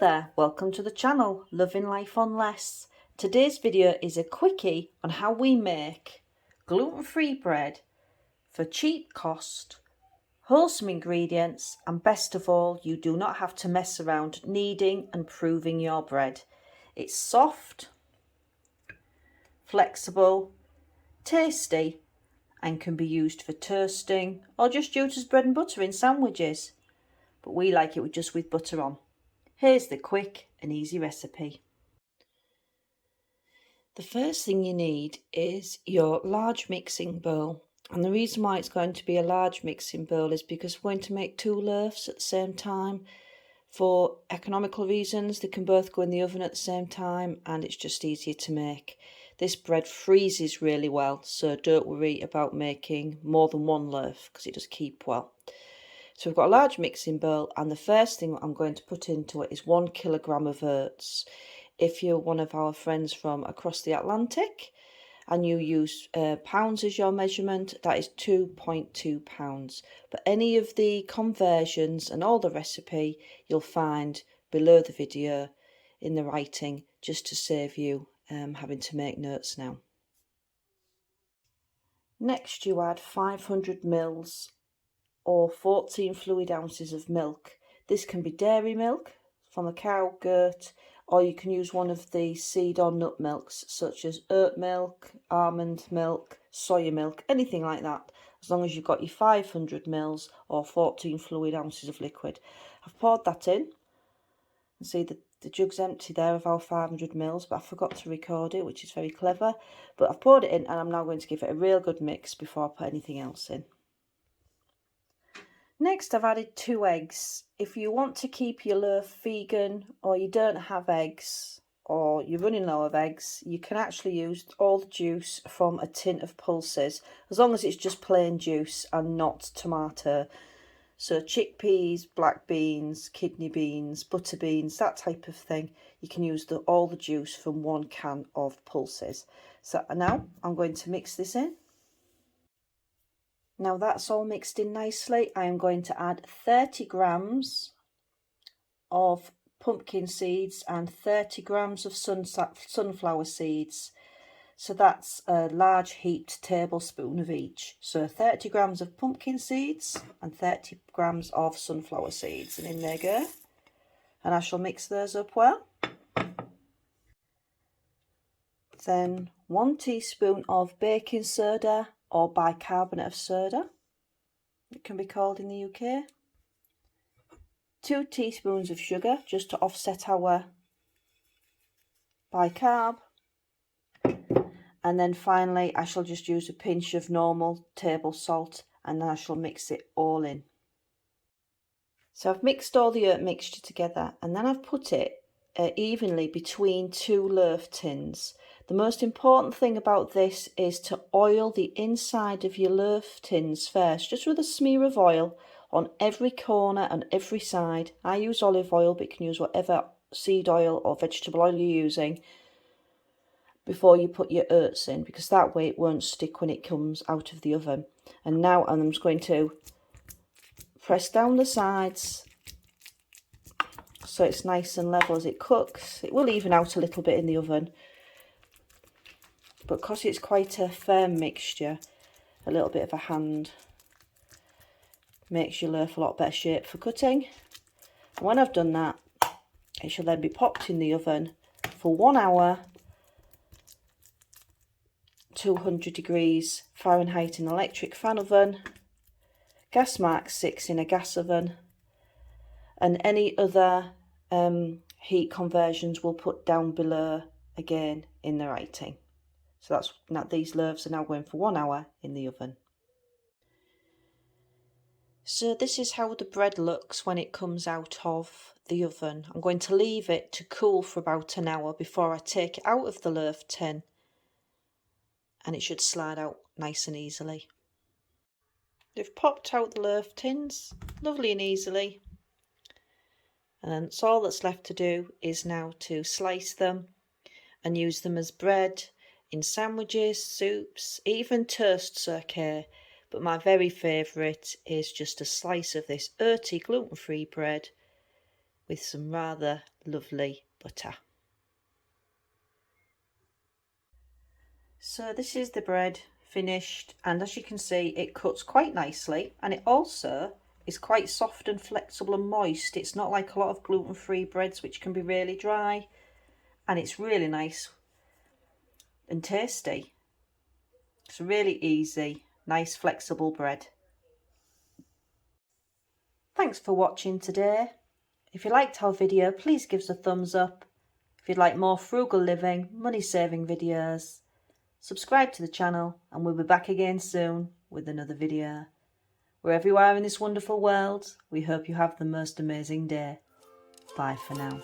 there, welcome to the channel, Loving Life on Less. Today's video is a quickie on how we make gluten-free bread for cheap cost, wholesome ingredients, and best of all, you do not have to mess around kneading and proving your bread. It's soft, flexible, tasty, and can be used for toasting or just used as bread and butter in sandwiches. But we like it just with butter on. Here's the quick and easy recipe. The first thing you need is your large mixing bowl. And the reason why it's going to be a large mixing bowl is because we're going to make 2 loaves at the same time. For economical reasons, they can both go in the oven at the same time and it's just easier to make. This bread freezes really well, so don't worry about making more than 1 loaf because it does keep well. So we've got a large mixing bowl, and the first thing I'm going to put into it is 1 kilogram of oats. If you're one of our friends from across the Atlantic and you use pounds as your measurement, that is 2.2 pounds. But any of the conversions and all the recipe you'll find below the video in the writing, just to save you having to make notes now. Next you add 500 mils or 14 fluid ounces of milk. This can be dairy milk from a cow, goat, or you can use one of the seed or nut milks such as oat milk, almond milk, soya milk, anything like that, as long as you've got your 500 mils or 14 fluid ounces of liquid. I've poured that in and see the jug's empty there of our 500 mils, but I forgot to record it, which is very clever. But I've poured it in and I'm now going to give it a real good mix before I put anything else in. Next, I've added 2 eggs. If you want to keep your loaf vegan, or you don't have eggs, or you're running low of eggs, you can actually use all the juice from a tin of pulses, as long as it's just plain juice and not tomato. So chickpeas, black beans, kidney beans, butter beans, that type of thing. You can use all the juice from 1 can of pulses. So now I'm going to mix this in. Now that's all mixed in nicely. I am going to add 30 grams of pumpkin seeds and 30 grams of sunflower seeds. So that's a large heaped tablespoon of each. So 30 grams of pumpkin seeds and 30 grams of sunflower seeds. And in they go. And I shall mix those up well. Then 1 teaspoon of baking soda, or bicarbonate of soda, it can be called in the UK. 2 teaspoons of sugar, just to offset our bicarb. And then finally, I shall just use a pinch of normal table salt, and then I shall mix it all in. So I've mixed all the oat mixture together, and then I've put it evenly between 2 loaf tins. The most important thing about this is to oil the inside of your loaf tins first, just with a smear of oil on every corner and every side. I use olive oil, but you can use whatever seed oil or vegetable oil you're using before you put your oats in, because that way it won't stick when it comes out of the oven. And now I'm just going to press down the sides so it's nice and level as it cooks. It will even out a little bit in the oven, but because it's quite a firm mixture, a little bit of a hand makes your loaf a lot better shape for cutting. And when I've done that, it shall then be popped in the oven for 1 hour, 200 degrees Fahrenheit in an electric fan oven, gas mark 6 in a gas oven, and any other heat conversions we'll put down below again in the writing. So that's now, these loaves are now going for 1 hour in the oven. So this is how the bread looks when it comes out of the oven. I'm going to leave it to cool for about an hour before I take it out of the loaf tin, and it should slide out nice and easily. They've popped out the loaf tins lovely and easily, and then it's all that's left to do is now to slice them and use them as bread in sandwiches, soups, even toast's okay, but my very favourite is just a slice of this oaty gluten-free bread with some rather lovely butter. So this is the bread finished, and as you can see it cuts quite nicely, and it also is quite soft and flexible and moist. It's not like a lot of gluten-free breads which can be really dry, and it's really nice and tasty. It's really easy, nice flexible bread. Thanks for watching today. If you liked our video, please give us a thumbs up. If you'd like more frugal living, money saving videos, subscribe to the channel, and we'll be back again soon with another video. Wherever you are in this wonderful world, we hope you have the most amazing day. Bye for now.